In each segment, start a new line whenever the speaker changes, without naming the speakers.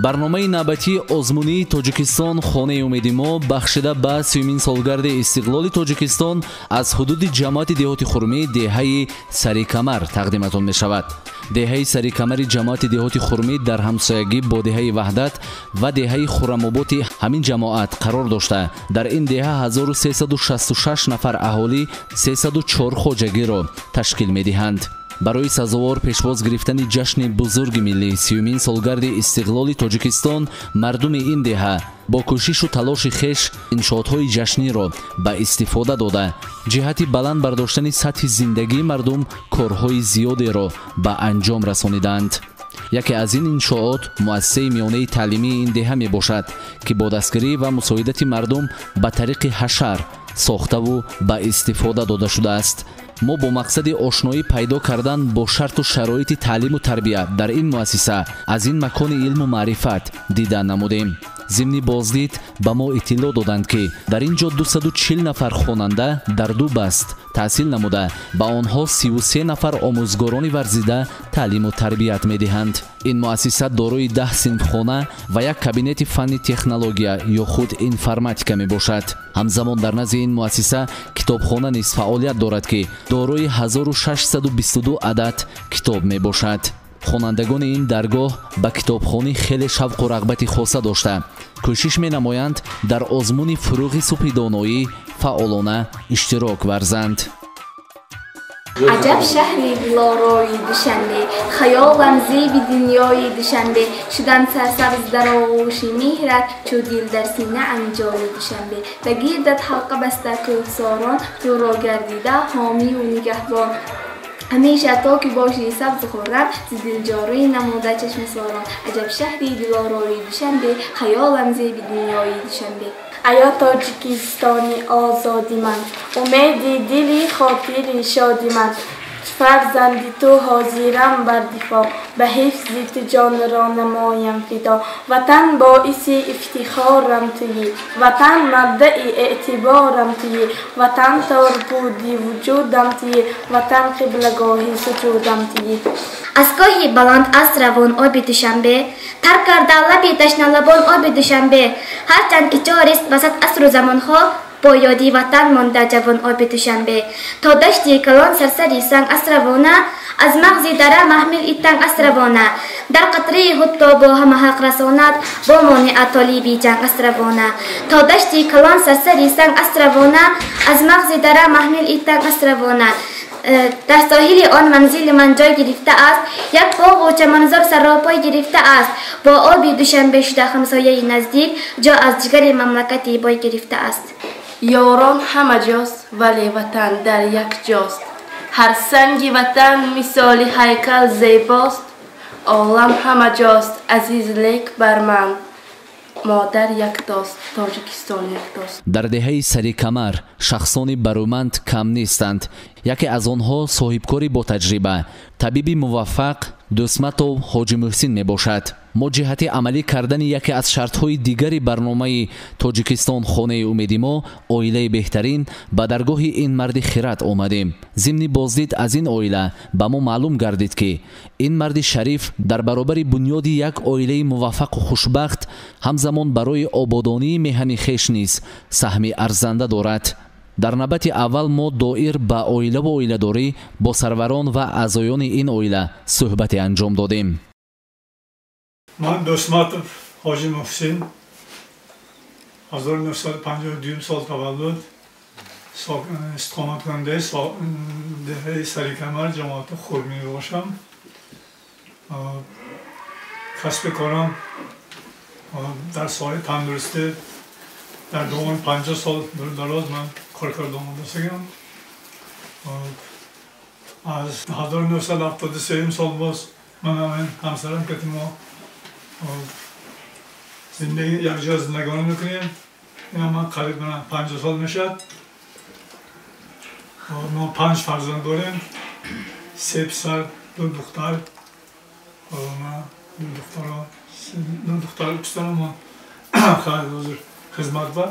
барномаи навбатии озмунии тоҷикистон хонаи умеди мо бахшида ба 30-мин солгарди истиқлоли тоҷикистон аз ҳудуди ҷамоати деҳоти хурмӣ деҳаи сарикамар тақдиматон мешавад. деҳаи сарикамари ҷамоати деҳоти хурмӣ дар ҳамсоягӣ бо деҳаи ваҳдат ва деҳаи хуррамободи ҳамин ҷамоат қарор дошта, дар ин деҳа 1366 нафар аҳолӣ 304 хоҷагиро ташкил медиҳанд. барои сазовор пешвоз гирифтани ҷашни бузурги миллӣ 30-мин солгарди истиқлоли тоҷикистон мардуми ин деҳа бо кӯшишу талоши хеш иншоотҳои ҷашниро ба истифода дода, ҷиҳати баланд бардоштани сатҳи зиндагии мардум корҳои зиёдеро ба анҷом расониданд. яке аз ин иншоот муассисаи миёнаи таълимии ин деҳа мебошад, ки бо дастгирӣ ва мусоидати мардум ба тариқи ҳашар сохтаву ба истифода дода шудааст. мо бо мақсади ошноӣ пайдо кардан бо шарту шароити таълиму тарбия дар ин муассиса аз ин макони илму маърифат дидан намудем. зимни боздид ба мо иттилоъ доданд, ки дар ин ҷо 240 нафар хонанда дар ду баст таҳсил намуда, ба онҳо 33 нафар омӯзгорони варзида таълиму тарбият медиҳанд. ин муассиса дорои 10 синфхона ва як кабинети фанни технология ё худ информатика мебошад. ҳамзамон дар назди ин муассиса китобхона низ фаъолият дорад, ки дорои 1622 адад китоб мебошад. хонандагони ин даргоҳ ба китобхонӣ хеле шавқу рағбати хоса дошта, кӯшиш менамоянд дар озмуни фурӯғи субҳи доноӣ фаъолона иштирок варзанд.
عجب شهری دلارای دوشنبه، خیالم زیبی دنیای دوشنبه، شدن سرسبز در آغوش مهرت چو دل در سینه انجای دوشنبه، و گیردت حلقه بسته کوهساران تو را گردیده حامی و نگهبان، همیشه تا که باشی سبز خورم ز دلجاری نموده چشم ساران. عجب شهری دلارای دوشنبه، خیالم زیبی دنیای دوشنبه.
ایا تاجیکستانی آزادی من، امیدی دلی خاطری شادی من، فرزندی تو حاضرم بر دفاع، به حفظ تو جان را نمایم فدا. وطن باعث افتخارم تویی، وطن مبدأ اعتبارم تویی، وطن تاربودی وجودم تویی، وطن قبلگاهی سجودم تویی.
از گاهی بلند از روان آب دوشنبه، ترک کرده لبی تشنه لبان آب دوشنبه، هرچند که جاریست وسط عصر و زمانها، با یادی وطن مانده جوان آب دوشنبه. تا دشتی کلان سرسری سنگ از روانه، از مغزی دره محمل ایتنگ از روانه، در قطره حتی با همه حق رساند، با مانع طالیبی جنگ از روانه. تا دشتی کلان سرسری سنگ از روانه، از مغزی دره محمل ایتنگ از روانه. در ساحل آن منزل من جای گرفته است، یک باغ و چمنزار سراپای گرفته است، با آب دوشنبه شده همسایه نزدیک، جا از جگر مملکتی بای گرفته است.
یاران همه جاست ولی وطن در یک جاست، هر سنگ وطن مثال هیکل زیباست، عالم همه جاست عزیز لیک بر من مادر یک داست، تاجیکستان یک داست.
дар деҳаи сарикамар шахсони барӯманд кам нестанд. яке аз онҳо соҳибкори ботаҷриба, табиби муваффақ дӯстматов ҳоҷи муҳсин мебошад. мо ҷиҳати амалӣ кардани яке аз шартҳои дигари барномаи тоҷикистон хонаи умеди мо оилаи беҳтарин ба даргоҳи ин марди хирад омадем. зимни боздид аз ин оила ба мо маълум гардид, ки ин марди шариф дар баробари бунёди як оилаи муваффақу хушбахт ҳамзамон барои ободонии меҳани хеш низ саҳми арзанда дорад. дар навбати аввал мо доир ба оилаву оиладорӣ бо сарварон ва аъзоёни ин оила суҳбате анҷом додем.
من دوستماتов حاجی محسن 1952 سال تولد، استقامت کننده دهه سریکمر جماعت خرمی باشم. کسب کارم در ساحه تندرستی در دوران 50 سال دراز من کار کردم. از 1973 سال باز من همسرم که ما زندگی یک جا زندگانی میکنیم. این من قریب 50 سال میشد. ما 5 فرزند داریم، 3 پسر، 2 دختر. دو دختر پسرم ما خیلی خدمت بر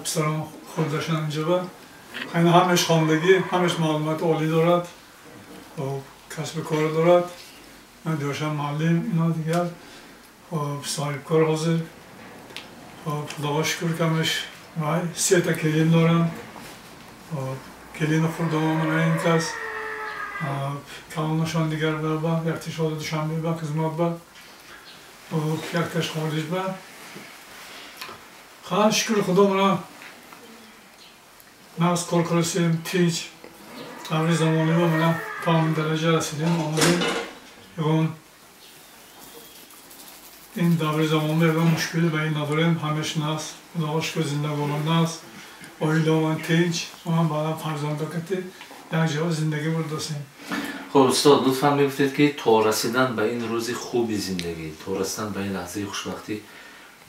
پسرم خودشان اینجا بر. خیلی همش خواندگی، همش معلومات عالی دارد و کسب کار دارد. من دیوشم معلم اینا دیگر صاحبکار حاضر خدا شکر کمش رای 3 تا کلین دارم کلین خردوان این کس کلانشان دیگر با ارتشاد دوشنبه با خدمت با یک تاش خارج با خدا شکر خدا من از کارکرسیم تیج قبل زمانی با من تمام درجه رسیدیم آمدیم یکون این دور زمان یکون مشکلی به این نداریم همش ناس خداش که زندگان ناس آیله و تیج من بعدا فرزند کتی یک جا زندگی برداشتیم.
خب استاد لطفاً بگفتید که تا رسیدن به این روز خوبی زندگی تا رسیدن به این لحظه خوشبختی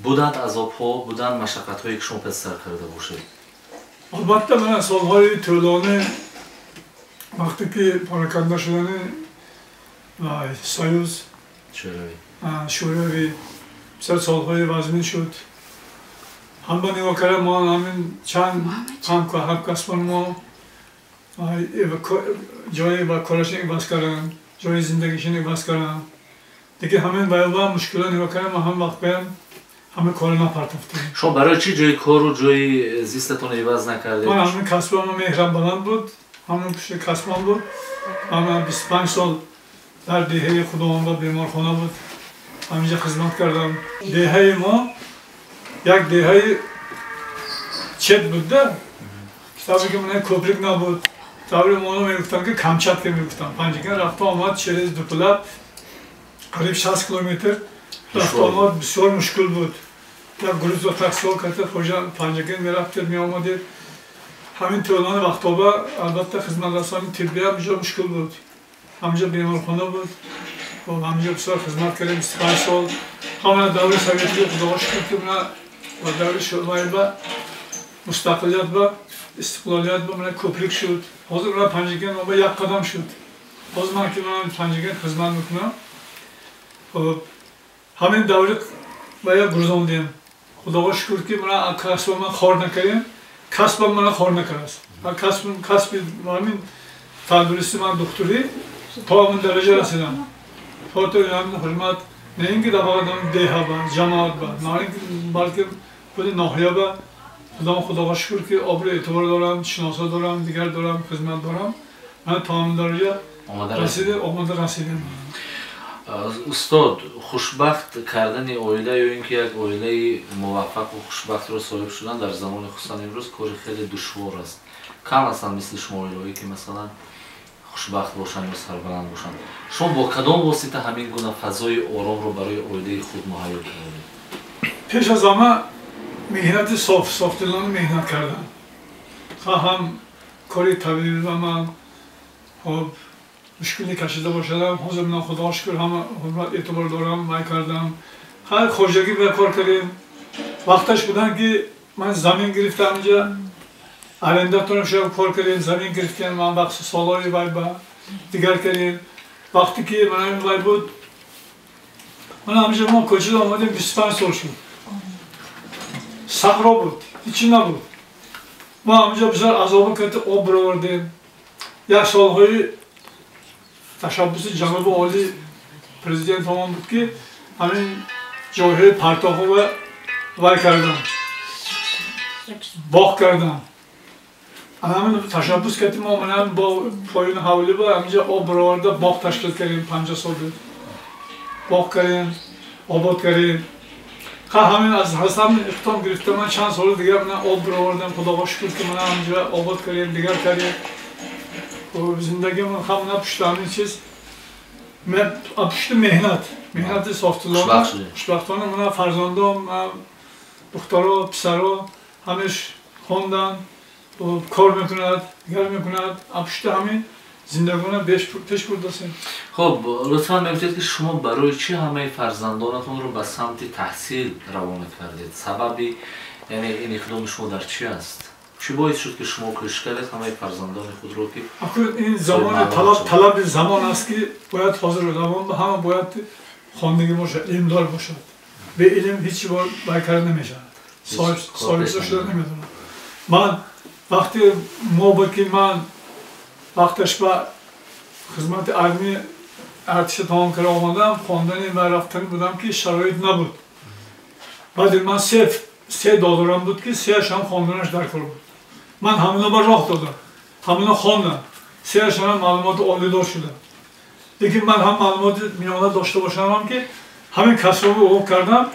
بودند عذاب‌ها بودند مشقت‌هایی که شما پس سر کرده باشید.
البته من سالهای طولانی وقتی که پراکنده شدن سایوز شوروی بسیار سالهای وزمین شد هم با نگاه کردم ما همین چند هم کسبان ما جای با کارشنگ بس کردن جای زندگیشنگ بس کردن دیگه همین باید مشکلات نگاه کردم هم وقت بیم همه کار نپرتفتیم.
شما برای چی جای کار و جای زیستتون عوض نکردید؟
من همین کسبان ما مهرم بلند بود همین پشت کسبان بود من 25 سال در دهه خداوند و بیمارخانه بود همینجا خدمت کردم دهه ما یک دهه چت بود ده کتابی که من کوپریک نبود کتابی ما میگفتن که کمچت که میگفتن پنجگان رفت آمد چریز دو پلت قریب 60 کیلومتر رفت آمد بسیار مشکل بود یک گروز و تاکسی ها کرده خوشا پنجگان میرفتید می آمدید همین طولان وقت با البته خدمت رسانی طبی همینجا مشکل بود همینجا بیمارخانه بود و همینجا بسیار خدمت کردیم 25 سال همین دوره سویتی خدا شکر که من و دوره شورمایی با مستقلیت با استقلالیت با من کوپریک شد حاضر من پنجگان با یک قدم شد باز من که من پنجگان خدمت میکنم همین دوره با یک گرزاندیم خدا شکر که من کسب من خار نکردیم کسب من خار نکرد کسب همین تندرستی من دکتری تا اون درجه رسیدم تا تو همین خدمت نه اینکه در واقع ده با جماعت با نه اینکه بلکه خود ناحیه با خدا شکر که آبر اعتبار دارم شناسا دارم دیگر دارم خدمت دارم من تا اون درجه رسیدم.
استاد خوشبخت کردن عائله یا اینکه یک عائله موفق و خوشبخت رو صاحب شدن در زمان خصوصا امروز کار خیلی دشوار است کم هستن مثل شما عائله‌ای که مثلا خوشبخت باشن یا سربلند باشن شما با کدام واسطه همین گونه فضای آرام رو برای عائله خود مهیا کردید؟
پیش از همه مهنت صافدلانه مهنت کردم هم کاری طبیعی و من مشکلی کشیده باشدم حاضر من خدا شکر همه اعتبار دارم مای کردم هر خوشگی به کار کردیم وقتش بودن که من زمین گرفتم اینجا ارنده‌تون شب کار کردیم زمین گرفتیم من وقت سالهای بعد با دیگر کردیم وقتی که من این وای بود من همینجا ما کوچه آمدیم 25 سال شد صحرا بود هیچی نبود ما همینجا بسیار عذاب کرده آب برآوردیم یک سالهای تشبس جناب عالی پرزیدنت تمام بود که همین جاهای پرتاخو و وای کردم باغ کردم همین تشبس کردیم ما من با پایین حوالی با همینجا آب برآورده باغ تشکیل کردیم 50 سال بود باغ کردیم آباد کردیم همین از حسن اقدام گرفتم من چند سال دیگه من آب برآوردم خدا شکر که من همینجا آباد کردیم دیگر کردیم زندگی من خواهم نپشت همین چیز من پشت مهنت صافتلانه خوشبختانه من فرزندام دخترها پسرها همش خواندن کار میکند دیگر میکند پشت همین زندگانه پیش برداشتیم.
خب لطفاً بگید که شما برای چی همه فرزندانتون رو به سمت تحصیل روانه کردید؟ سببی یعنی این اقدام شما در چی است؟ چی باعث شد که شما کوشش کردید همه فرزندان خود رو که
این زمان طلب زمان است که باید حاضر روان به همه باید خواندگی باشد علم دار باشد به علم هیچی برکر نمیشه صاحب شده نمیدونم من وقتی ما با که من وقتش با خدمت علمی ارتش تمام کرده آمدم خواندن و رفتن بودم که شرایط نبود. بعد من سه دادارم بود که سهش هم خواندنش در کار بود. من همونا با راه دادم، همونا خواندم، سهش هم معلومات عالی دار شدم. لیکن من هم معلومات میانه داشته باشم هم که همین کسب رو اوق کردم،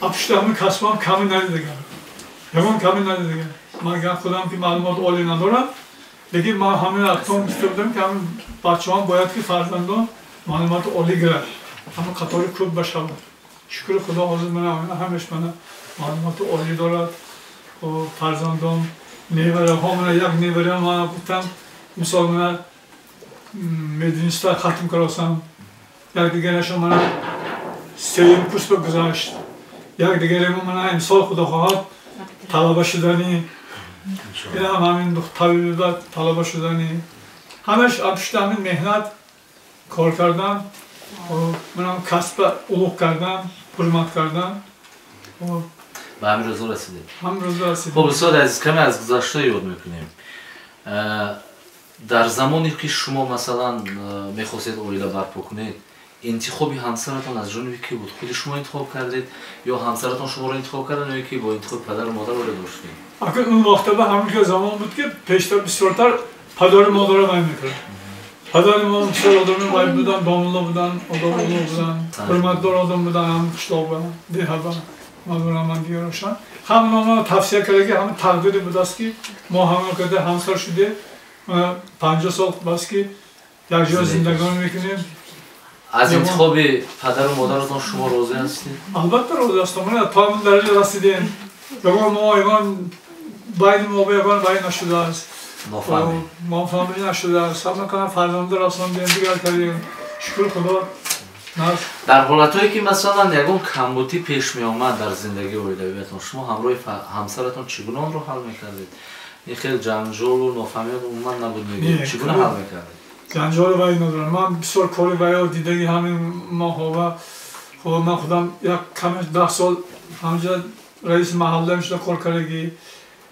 اپشت همین کسب هم کمی ندیدگم. یکم کمی ندیدگم. من خودم که معلومات عالی ندارم، لیکن من همین اقتام گفتم که همین بچه هم باید که فرزندان معلومات عالی گرفت. همین قطاری خوب بشود. شکر خدا حاضر من همش من معلومات عالی دارد. و فرزندان نیوره ها من یک نیوره من گفتم مثال من مدرسه ختم کردم. یک دیگرش من سیم کورس بگذاشت. یک دیگری من امسال خدا خواهد طلبه شدنی. اینم همین طبیبت طلبه شدنی. همش ابشت همین مهنت کار کردم. منم کسب علوق کردم، حرمت کردم.
و همین روزا رسیدیم.
همین روزا رسیدیم.
خب استاد عزیز کمی از گذشته یاد میکنیم. در زمانی که شما مثلا میخواستید اویلا برپا کنید، انتخابی همسرتان از جانب کی بود؟ خود شما انتخاب کردید یا همسرتان شما را انتخاب کردن یا که با انتخاب پدر و مادر وارد داشتید؟
اگر اون وقت به همین زمان بود که پیشتر بسیارتر پدر و مادر را میکرد. پدر ما بسیار آدم باید بودن، داملا بودن، آدم بودن، حرمتدار آدم بودن، هم قشلاق بودن، دیه بودن، مادرم من دیگه روشن. همین ما توصیه کرده که همین تقدیری بود است که ما همه کده همسر شده 50 سال بس که یک جا زندگانی میکنیم.
انتخاب پدر و مادرتان شما راضی هستید؟
البته راضی هستم. تا همون درجه رسیدیم. بگم ما ایگان باید ما بیگان باید نشده است. ما فهمی نشده است. هم نکنم فرزنده رسان بیم دیگر کردیم. شکر خدا.
در حالتهایی که مثلا یکم کمبودی پیش می آمد در زندگی اولیویتان، شما همراه همسرتان چگونه آن رو حل میکردید؟ این خیلی جنجال و نافهمیات عموما نبود میگید. چگونه حل میکردید؟
جنجال باید ندارم. من بسیار کاری باید دیدگی همین ماه و من خودم یک کمش 10 سال همجا رئیس محله میشده کار کردگی.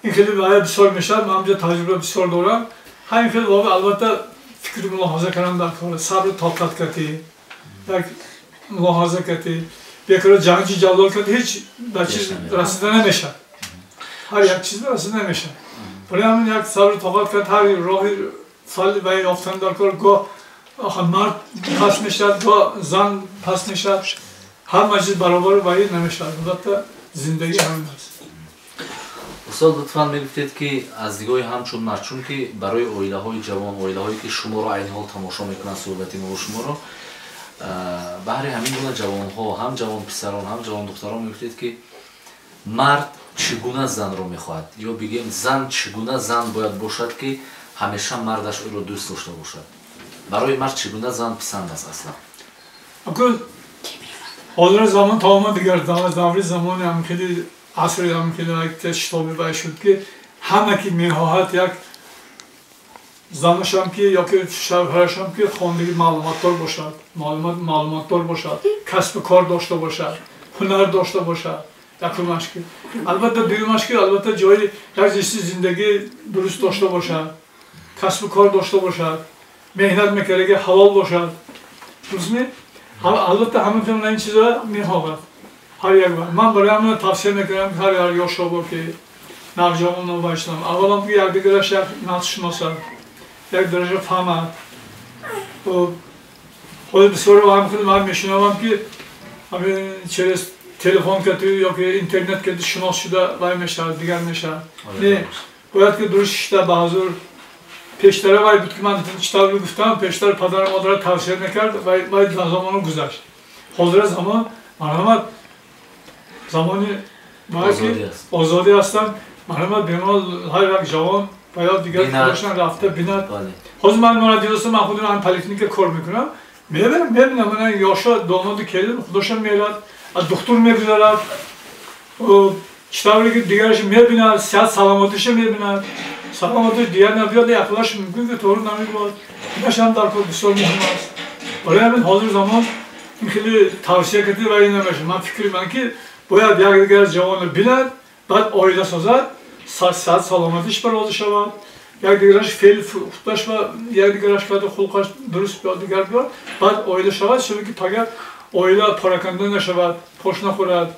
این خیلی باید بسیار میشد. من همجا تجربه بسیار دارم. همین خیلی واقع البته فکر ملاحظه کردم در کار. صبر طاقت کردی. یک ملاحظه کردی. بیکار جنگی جلال کرد هیچ بچه رسیده نمیشه. هر یک چیز رسیده نمیشه. برای همین یک صبر طاقت کرد. هر راهی فعلی باید افتن در کار. گاه مرد پس میشد، گاه زن پس میشد. هر مجلس برابر باید نمیشد. البته زندگی همین است.
استاد لطفاً میگفتید که از دیگاه همچون مرد، چون که برای اویله های جوان، اویله هایی که شما را عین حال تماشا میکنن صحبت ما و شما را، بهر همین گونه جوان ها، هم جوان پسران هم جوان دختران میگفتید که مرد چگونه زن را میخواهد، یا بگیم زن چگونه زن باید باشد که همیشه مردش او را دوست داشته باشد. برای مرد چگونه زن پسند است اصلا؟
اگر حاضر زمان تمام دیگر دوری زمان هم خیلی عصری هم خیلی یک تشتابی باید شد که همه که میخواهد یک زنش هم که یا که شوهرش هم که خواندگی معلوماتدار باشد، معلوماتدار باشد، کسب کار داشته باشد، هنر داشته باشد. یک مشکل. البته دیگر مشکل البته جای یک جستی زندگی درست داشته باشد، کسب کار داشته باشد، مهنت میکرده که حلال باشد. درست می؟ البته همه فیلم این چیزا میخواهد. هر یک بار. من برای همون توصیه میکنم که هر یک شباب که نوجوان رو باشم. اولا که یک دیگرش یک نقش شناسد، یک درجه فهمد. خود بسیار رو هم خودم هم میشنوم که همین چرا تلفن کردی یا که اینترنت کردی شناس شده وای میشه دیگر میشه. نه باید که درست شده به حضور پیشتره باید بود که من چطور گفتم پیشتر پدر مادر توصیه میکرد باید زمان رو گذشت. حاضر زمان مرحمت زمانی باید که آزادی هستن. مرحمت بیمال هر یک جوان باید دیگر خودشان رفته بیند. حاضر من دیدستم من خودم هم پلیتنیک کار میکنم. میبینم من یاشا داماد کلیدم خودشان میرد از دکتر میگذارد چطوری که دیگرش میبیند صحت سلامتیش میبیند سلامتیش دیگر نبیاد اخلاقش ممکن که طور نمیبود اینش هم در کار بسیار مهم است. برای همین حاضر زمان این خیلی توصیه کردی و این نمیشه. من فکر من که باید یک دیگر جوان بیند بعد آیده سازد صحت سلامتیش برازه شود yakdegarash fe'l xudlash va yakdegarashlarda xulqash durust yodgar bor. Ba'd oila shavad, chunki pagar oila parakanda nashavad, poshna xurad.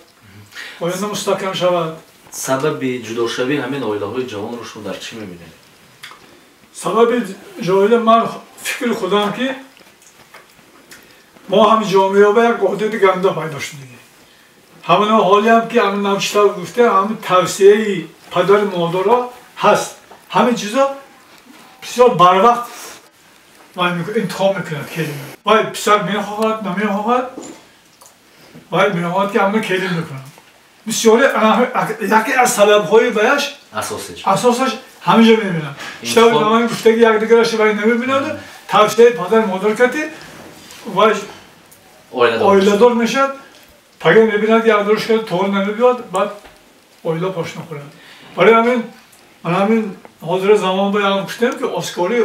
Oila mustahkam shavad.
Sababi judoshavi hamin oilahoy javon ro shuma dar chi mebined?
Sababi joyda man fikr khudam ki ما هم جامعه با یک عهده گنده پیدا شدیم. همون حالی هم که همون نمشتر گفته همون توصیه پدر مادر هست. همه چیزا بسیار بر وقت انتخاب میکنند کلمه. وای پسر میخواهد نمیخواهد. وای میخواهد که همون کلمه میکنند. بسیار یکی از سبب‌های بیش اساسش همینجا میبینم. شاید من گفته که یک دیگرش وای نمیبیند. توصیه پدر مادر کردی وای اویلادور میشد. پگه میبیند یک درش کرد طور نمیبیاد بعد اویلا پاش نخورد. برای همین حاضر زمان باید گفتم که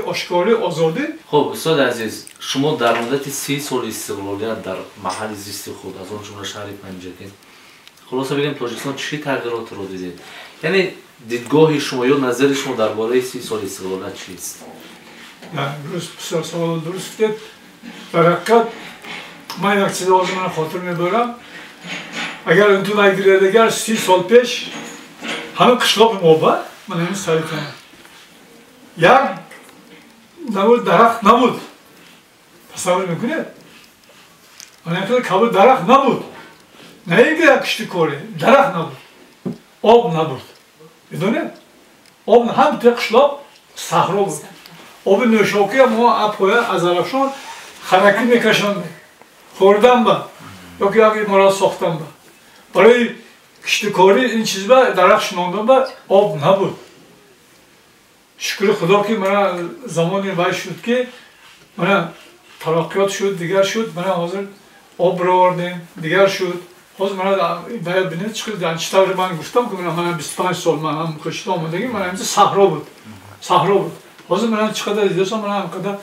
آشکاری آزادی.
خب استاد عزیز شما در مدت 30 سال استقلالیت در محل زیست خود از اون جمله شهر پنجگین خلاصه بگیم تاجیکستان چه تغییرات رو دیدید؟ یعنی دیدگاه شما یا نظر شما درباره 30 سال استقلالیت چیست؟
نه بسیار سوال درست گفتید. در حقیقت من یک چیز از من خاطر میبرم. اگر اون تو نگیره 30 سال پیش همه قشلاق ما بود من همین سری کنم. یک نبود درخت نبود. تصور میکنید؟ من اینطور کابل درخت نبود. نه اینکه یک کشتی کوره درخت نبود. آب نبود. میدونید؟ آب هم تو قشلاق صحرا بود. آب نوشاکی ما اپویا از علفشان خرکی میکشند. خوردن با یا که اگه مرا ساختن با برای کشتکاری این چیز با درخت شناندن با آب نبود. شکر خدا که مرا زمانی وای شد که مرا ترقیات شد دیگر شد مرا حاضر آب رو آوردیم دیگر شد حاضر مرا باید بینید چقدر چطور من گفتم که من 25 سال من هم کشته آمدگی من همینجا صحرا بود حاضر من چقدر دیدستم من هم قدر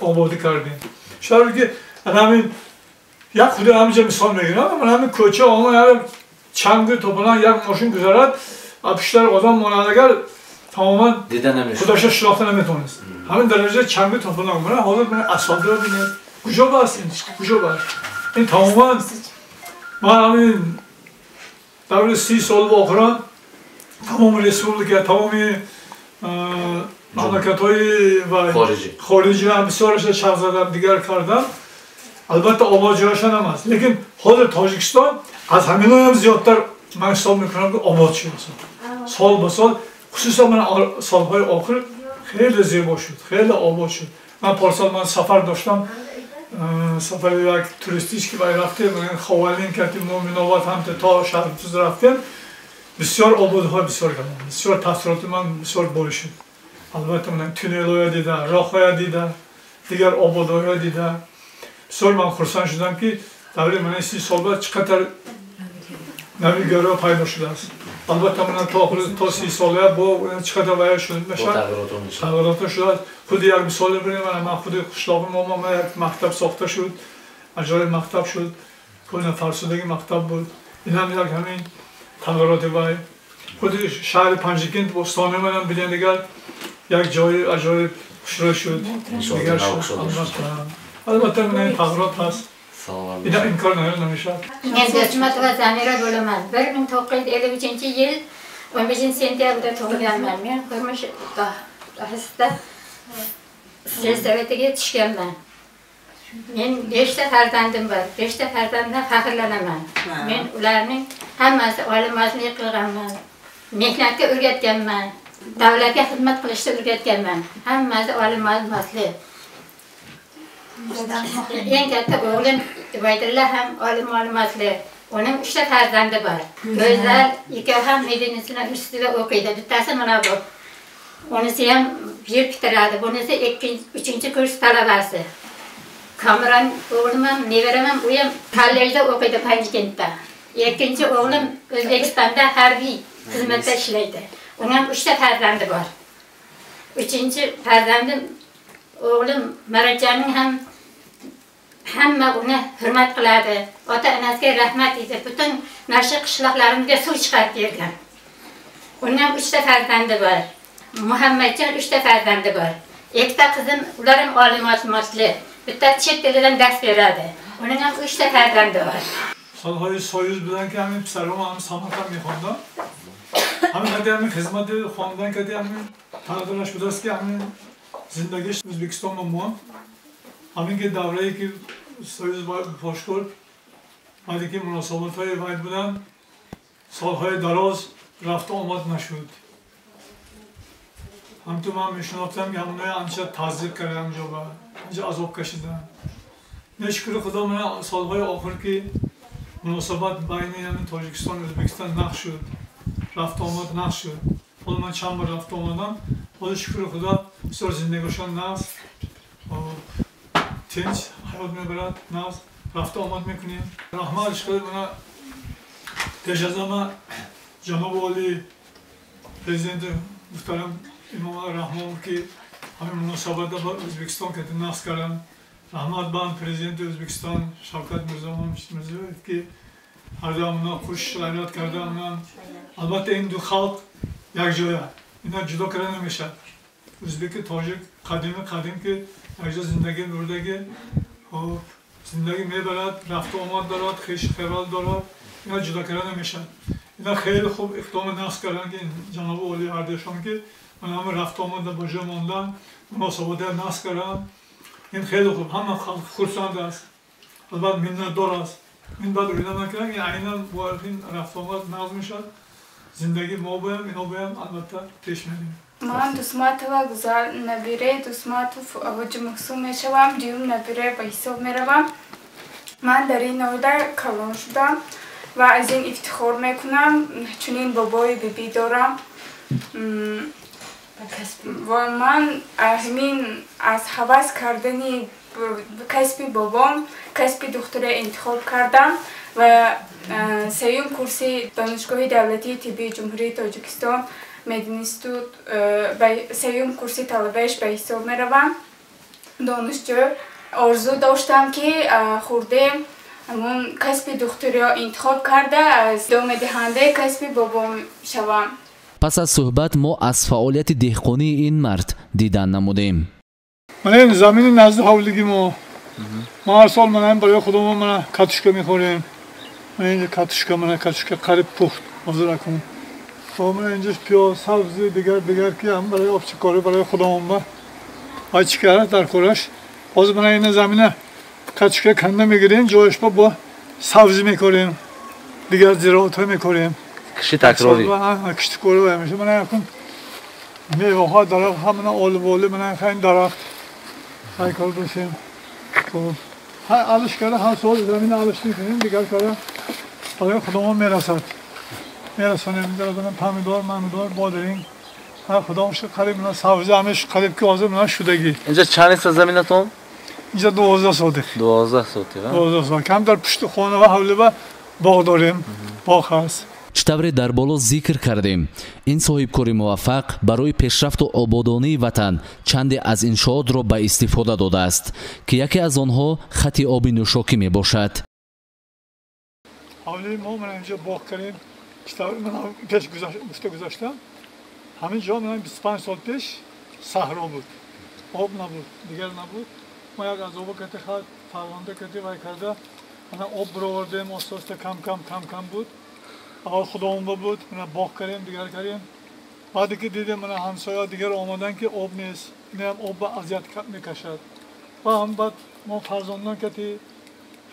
آبادی کردیم. شاید که همین یک خود همینجا مثال میگیرم من همین کوچه آمد چند توپلان یک ماشین گذارد پیشتر آدم ماند اگر تماما خودش شناخته نمیتونست. همین درجه چند توپلان من حالا من اسفالت رو ببینید کجا باست این تماما من همین در 30 سال واقعا تمام رسپوبلیک تمام مملکت‌های خارجی هم بسیارش چرخ زدم دیگر کردم. البته آبادی‌هاشون هم هست. لیکن حاضر تاجیکستان از همین‌ها هم زیادتر من حساب میکنم که آباد شد. سال به سال خصوصا من سالهای آخر خیلی زیبا شد. خیلی آباد شد. من پارسال من سفر داشتم. سفر یک توریستیش که باید رفتیم. من خوالین کردیم مومنآباد هم تا شهرتوز رفتیم. بسیار آبادهای بسیار کردم. بسیار تاثیرات من بسیار باری شد. البته من تونل‌های دیدم، راه‌های دیدم، دیگر آبادی‌های دیدم. بسیار من خرسند شدم که در من 30 سال بعد چقدر نویگرا پیدا شده است. البته من تا 30 ساله با چقدر وای شده میشه. تغییرات شده. خود یک مثال بزنم من خود قشلاق ما یک مکتب ساخته شد. اجرای مکتب شد. کل فرسودگی مکتب بود. این هم همین تغییرات وای. خود شهر پنجگین بستان منم بیدن دیگر یک جای اجرای شروع شد. دیگر شد. البته من این تغییرات هست. اینا این کار نمیشه.
من دستمات و زمیر بولم. برم توقید 53 yıl 15 sentyabrda tug'ilganman. Men turmush hasta selsavatiga tushganman. Men 5 ta farzandim bor. 5 ta farzanddan faxrlanaman. Men ularning hammasi olimozlik qilganman. Mehnatga o'rgatganman. Davlatga xizmat qilishni o'rgatganman. Hammasi olimozlik. Eng katta o'g'lim Ubaydulla ham olimozlik. Onun 3 ta farzandi bor. Go'zal, ikkovi ham meditsina institutida o'qiydi. Bittasi mana bu. Onisi ham bir bitiradi. Bunisi 3-kurs talabasi. Kamran o'g'lim ham, nevaram ham, u ham kollejda o'qiydi Panjkentda. Ikkinchi o'g'lim O'zbekistonda harbiy xizmatda ishlaydi. Uning ham 3 ta farzandi bor. 3-chi farzandim o'g'lim Maratjonning ham hamma uni hurmat qiladi. Ota-onasiga rahmat deydi. Butun nashri qishloqlarimizga suv chiqarib bergan. Onun hem 3 farzandi var. Muhammedcan 3 farzandi var. 2 kızım, ularım alimatlı. Bitta chet dilidan ders beradi. Onun hem 3 farzandi var.
Salhay soyuz bilen ki hemen psarom hem Samarkand mikhonda. Hemen kadi hemen hizmeti xondan kadi hemen tanıdılaş budast ki hemen zindagi O'zbekiston muam. Hemen ki davreyi ki soyuz boshkor. Hadi ki munosabatay vayd bilan solhay daroz rafta omad nashud. هم تو من میشناختم که همونای انچه تذیق کردم جا و انچه عذاب کشیدم نشکر خدا من سالهای آخر که مناسبت بین همین تاجیکستان و ازبکستان نقش شد رفت آمد نقش شد حالا من چند بار رفت آمدم حالا شکر خدا بسیار زندگیشان نقص تنج حیات میبرد نقص رفت آمد میکنیم رحمه عشق من تجازه من جناب عالی پرزیدنت محترم امام رحمان که همین مناسبت با ازبکستان که نقص کردن رحمت بان پرزیدنت ازبکستان شوکت میرزایف که هر دو اونا خوش غیرت کردن البته این دو خلق یک جایه اینا جدا کردن نمیشه ازبک تاجیک قدیم که یک جا زندگی بردگی زندگی میبرد رفت و آمد دارد خیش خیرات دارد اینا جدا کردن نمیشه اینا خیلی خوب اقدام نقص کردن که جناب عالی اردشان که من همه رفت آمد با جا ماندن مناسبات نقص کردن این خیلی خوب همه خورسند است البته منت دار است این بعد رویدن نکردن این عینا این رفت آمد نقص میشد زندگی ما بایم اینا بایم البته پیش میریم
من دوسمات و گذار نبیره دوسمات وجه محسوب میشوم دیوم نبیره به حساب میروم من در این نوده کلان شدم و از این افتخار میکنم چون این بابای بیبی دارم و من همین از حواس کردنی کسبی بابام کسبی دختر انتخاب کردم و سیوم کورسی دانشگاه دولتی طبی جمهوری تاجیکستان مدنیستود سیوم کورسی طلبهش به حساب میروم دانشجو آرزو داشتم که خورده همون کسب دختری انتخاب کرده از ادامه دهنده کسب بابام شوم.
پس از صحبت ما از فعالیت دهقانی این مرد دیدن نمودیم.
من این زمین نزد حولگی ما هر سال من برای خودمون من کاتوشکا میخوریم. من اینجا کاتوشکا قریب پخت حاضر کنم. خب من اینجا پیاز سبزی دیگر که هم برای آبچی کاری برای خودمون با آچی کرد در خورش. باز من این زمین کاتوشکا کنده میگیریم جایش با سبزی میخوریم. دیگر زراعت های میخوریم.
کشتی تکراری.
کشتی کاری میشه. من یکم میوه ها درخت همون آلو من خیلی درخت خیلی کار بشیم. خب علش کرده هر سال زمین علش میکنیم دیگر کاره برای خودمون میرسونیم دیگر دارم پمیدار بادرینگ هر خودمونش قریب من سبزی همش قریب که حاضر من شدگی.
اینجا چند است زمینتون؟
اینجا 12 سوته.
12 سوته.
12 سوته. کم در پشت خانه و حوله و باغ داریم. باغ هست.
چطوری در بالا ذکر کردیم این صاحبکاری موفق برای پیشرفت و آبادانی وطن چند از انشاءات را به استفاده داده است که یکی از آنها خط آب نوشاکی می باشد.
حالی ما من اینجا باغ کردیم چطوری من پیش گذاشتم همین جا من 25 سال پیش صحرا بود آب نبود دیگر نبود ما یک از آب کتی خط فرانده کتی وای کرده من آب برآوردیم آساسته کم بود اول خودمون بود من باغ کردیم دیگر کردیم بعدی که دیدیم من همسایه دیگر آمدن که آب نیست میام آب اذیت میکشد و هم بعد ما فرزندان کتی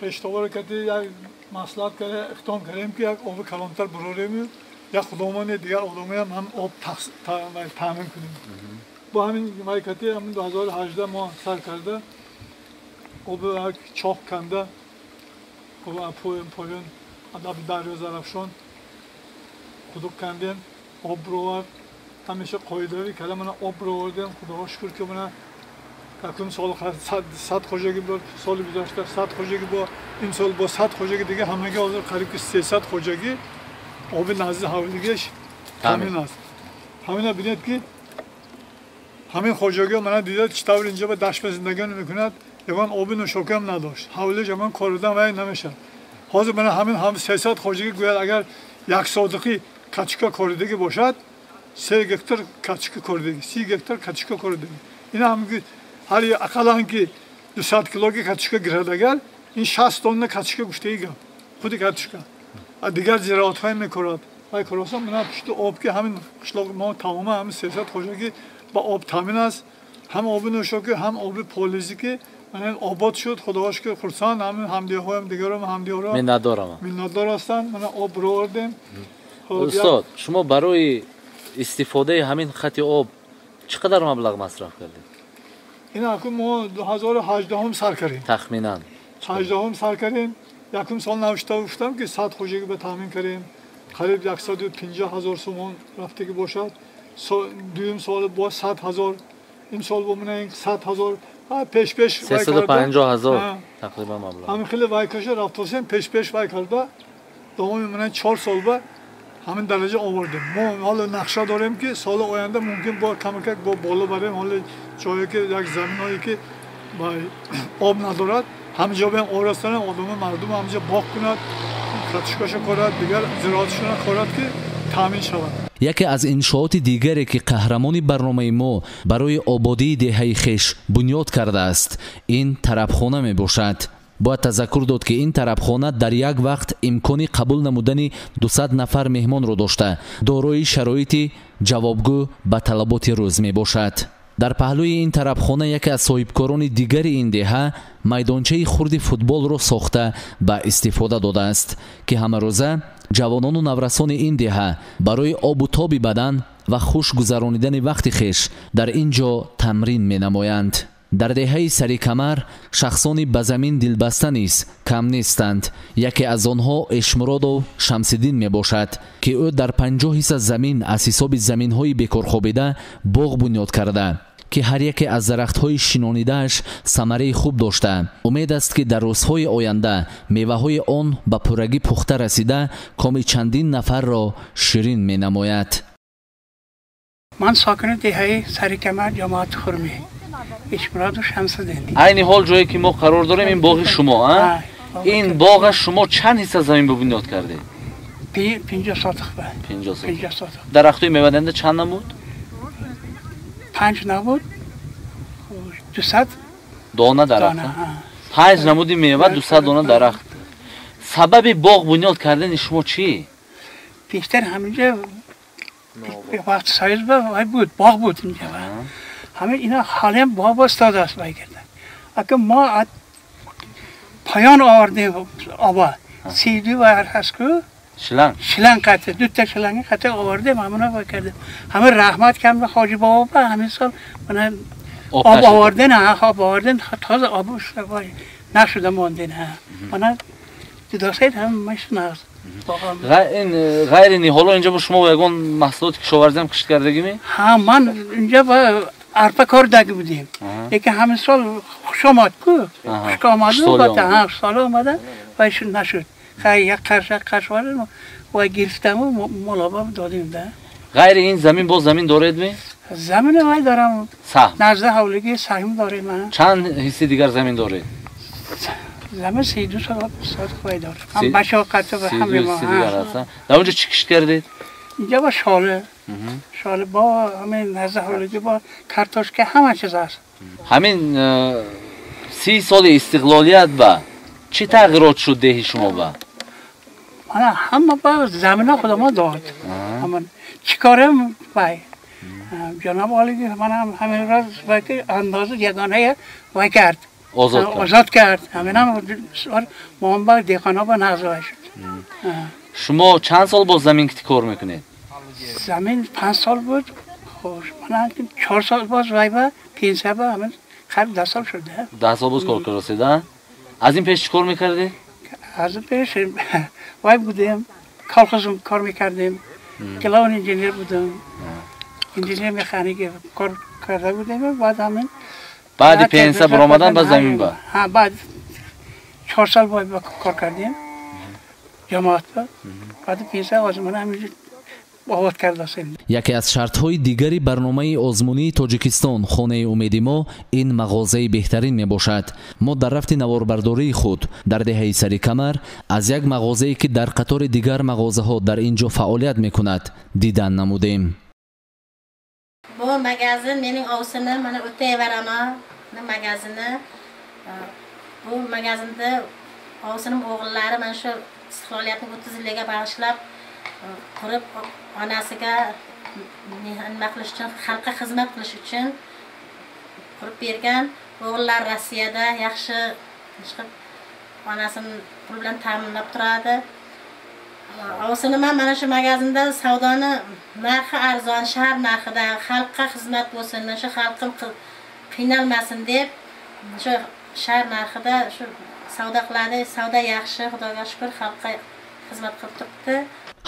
خشتاور کتی یک مصلحت کرده اقدام کردیم که یک آب کلانتر براریم یا خودمون دیگر آدمی هم آب تامین کنیم با همین مایکتی همین 2018 ما سر کرده آب یک چاق کنده آب پایون ادب دریا زرفشان خودک کندیم آب رو همیشه قایداری کردم من آب رو آوردم خدا شکر که من یکم سال 100 خوجگی بود سال گذشته 100 خوجگی با این سال با 100 خوجگی دیگه همگی حاضر قریب که 300 خوجگی آب نزد حوالگیش همین است همین ببینید که همین خوجگی من دیدم چطور اینجا به دشت زندگی میکند یوان آب نوشاکی هم نداشت حوالش من کاردم و نمیشه حاضر من همین 300 خوجگی گوید اگر یک صادقی کچکا کاردگی باشد 3 gektar kachka kordegi, 30 gektar kachka kordegi. Ina hamgi hari aqalan ki 200 kiloga kachka giradagar, in 60 tonna kachka gushtegi gap. Khudi kachka. Digar ziraathay mekorad. Ay korosam mana pishti ob ki hamin qishloq ma tamoma ham siyosat xo'jaligi ba ob ta'min است. هم آب نوشابه هم آب پالیزی که من آباد شد خداش که خرسان همدیه هایم دیگر هم همدیه ها منادار هستن من آب رو آوردیم.
استاد شما برای استفاده همین خط آب چقدر مبلغ مصرف کردید؟
این اکنون ما 2018 هم سر کردیم.
تخمینا
18 هم سر کردیم. یکم سال نوشته بودم که 100 خوشگی به تامین کردیم. قریب 150,000 سومون رفته که باشد. دویم سال با 100,000 این سال بمونه 100,000 پیش
350,000 تقریبا مبلغ.
همین خیلی وای کشه رفتیم پیش وای کرده. دوم میمونه 4 سال بعد همین درجه آوردیم. ما حالا نقشه داریم که سال آینده ممکن با کمک با بالا بریم حالا جایی که یک زمینایی که با آب ندارد همینجا بریم آرستان مردم همینجا باغ کند کاشکش کند دیگر زراعتشون کند که تامین شود.
یکی از انشاءات دیگری که قهرمان برنامه ما برای آبادی دهه خویش بنیاد کرده است این طربخانه می باشد. باید تذکر داد که این طربخانه در یک وقت امکان قبول نمودن 200 نفر مهمان را داشته دارای شرایط جوابگو به طلبات روز می باشد. در پهلوی این طربخانه یکی از صاحبکاران دیگر این دهه میدانچه خرد فوتبال را ساخته به استفاده داده است که همه روزه جوانان و نورسان این دهه برای آب و تاب بدن و خوش گذرانیدن وقت خویش در اینجا تمرین می نمایند. در دهه سری کمر شخصانی به زمین دلبسته نیز کم نیستند. یکی از آنها اشمراد و شمس‌الدین می باشد که او در 50 حصه زمین از حساب زمین های بیکار خوابیده باغ بنیاد کرده که هر یکی از درخت‌های شینانیده‌اش ثمره خوب داشته. امید است که در روزهای آینده میوه‌های آن به پرگی پخته رسیده کام چندین نفر را شیرین می‌نماید.
من ساکن دهه سرکمر جماعت خرمی اشمراد و شمس‌الدین.
عین حال جایی که ما قرار داریم این باغ شما این باغ شما چند حصه زمین به بنیاد کرده؟
50 ساتق.
50 ساتق. درخت‌های میوه دهنده چند نمود؟
5 نبود 200
دانه درخت. 5 نمودی میوه 200 دانه درخت. سبب باغ بنیاد کردن شما چی؟
بیشتر همینجا وقت سایز بود باغ بود اینجا. همین اینا حالا باغ استاد است وای کردن. اگه ما پایان آوردیم آبا سیدی و هست که شلنگ قطع 2 تا شلنگ قطع آوردیم همونا وای کردیم. همه رحمت کردم حاجی بابا همین سال من آب آوردن آب آوردن تازه آبش نشده ماندین من دستید هم مشناس.
غیر اینی حالا اینجا با شما یگان محصولات کشاورزی هم کشت کردگی می؟
ها من اینجا با ارپا کار داده بودیم. یکی همین سال خوش آمد که خوش آمد و سال آمدن و ایشون نشد. خیلی یک قرش وارد و گرفتم و ملابا دادیم ده.
غیر این زمین باز زمین دارید می؟
زمین وای دارم.
سهم؟
نزده حولگی سهم داریم من.
چند حصه دیگر زمین دارید؟
زمین 32 سال وای دارم. هم مشاقت و همه ما.
در اونجا چی کشت کردید؟
اینجا با شاله با همین نزده حولگی با کارتوش که همه چیز هست.
همین 30 سال استقلالیت با چی تغییرات شد دهی شما با؟
من همه با زمین خود ما داد. چی کارم بای؟ جناب عالی من همین راز وای که اندازه یگانه وای کرد. آزاد کرد. همین هم ما با دیخانه با نازوای شد.
شما چند سال با زمین کار میکنید؟
زمین 5 سال بود. خوش من 4 سال باز وای با 5 سال با همین خیلی 10 سال شده.
10 سال باز کار رسیده؟ از این پیش کار میکردی؟
از این پیش وای بودیم کالخوزم کار میکردیم. کلاون انجینیر بودم. انجینیر مکانیک کار کرده بودیم. بعد همین
بعد 5 سال برآمدن با زمین با.
ها بعد 4 سال وای با کار کردیم. جماعت بعد 5 سال آزمون همینجور آباد کرده است.
یکی از شرط‌های دیگری برنامه آزمونی تاجیکستان خانه امید ما این مغازه بهترین میباشد. ما در رفت نواربرداری خود در دهه سری کمر از یک مغازه‌ای که در قطار دیگر مغازه‌ها در اینجا فعالیت میکند دیدن نمودیم.
magazin mening ovsinim mana o'tayverama magazini. Bu magazinda ovsinim o'g'illari mana shu istiqloliyatning 30 yiliga bag'ishlab qurib onasiga nima qilish uchun, xalqqa xizmat qilish uchun qurib bergan. O'g'illar Rossiyada yaxshi chiqib onasini pul bilan ta'minlab turadi. Ovsinim ham mana shu magazinda savdoni narxi arzon, shahar narxidan xalqqa xizmat bo'lsin, shu xalqim qiynalmasin deb shu shahar narxida shu savdo qiladi. Savdo yaxshi, Xudoga shukr, xalqqa xizmat qilib turibdi.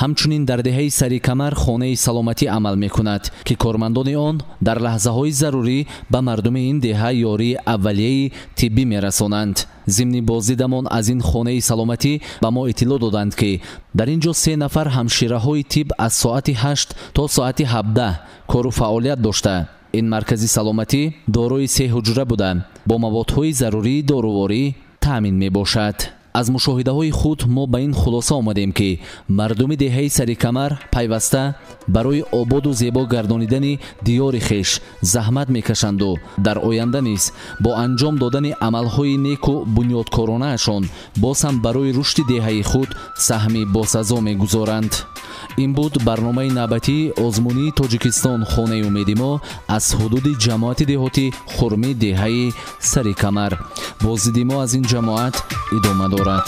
ҳамчунин дар деҳаи Сари Камар хонаи саломатӣ амал мекунад ки кормандони он дар лаҳзаҳои зарурӣ ба мардуми ин деҳа ёрии аввалияи тиббӣ мерасонанд. зимни боздидамон аз ин хонаи саломатӣ ба мо иттилоъ доданд ки дар ин ҷо 3 нафар ҳамшираҳои тиб аз соати 8 то соати 17 кору фаъолият дошта. ин маркази саломатӣ дорои 3 ҳуҷра буда бо маводҳои зарурии доруворӣ таъмин мебошад. аз мушоҳидаҳои худ мо ба ин хулоса омадем ки мардуми деҳаи Сари Камар пайваста барои ободу зебо гардонидани диёри хеш заҳмат мекашанду дар оянда низ бо анҷом додани амалҳои неку бунёдкоронаашон боз ҳам барои рушди деҳаи худ саҳми босазо мегузоранд. ин буд барномаи навбатии озмунии Тоҷикистон хонаи умеди мо аз ҳудуди ҷамоати деҳотӣ хурми деҳаи Сари Камар. боздиди мо аз ин ҷамоат идома дорад.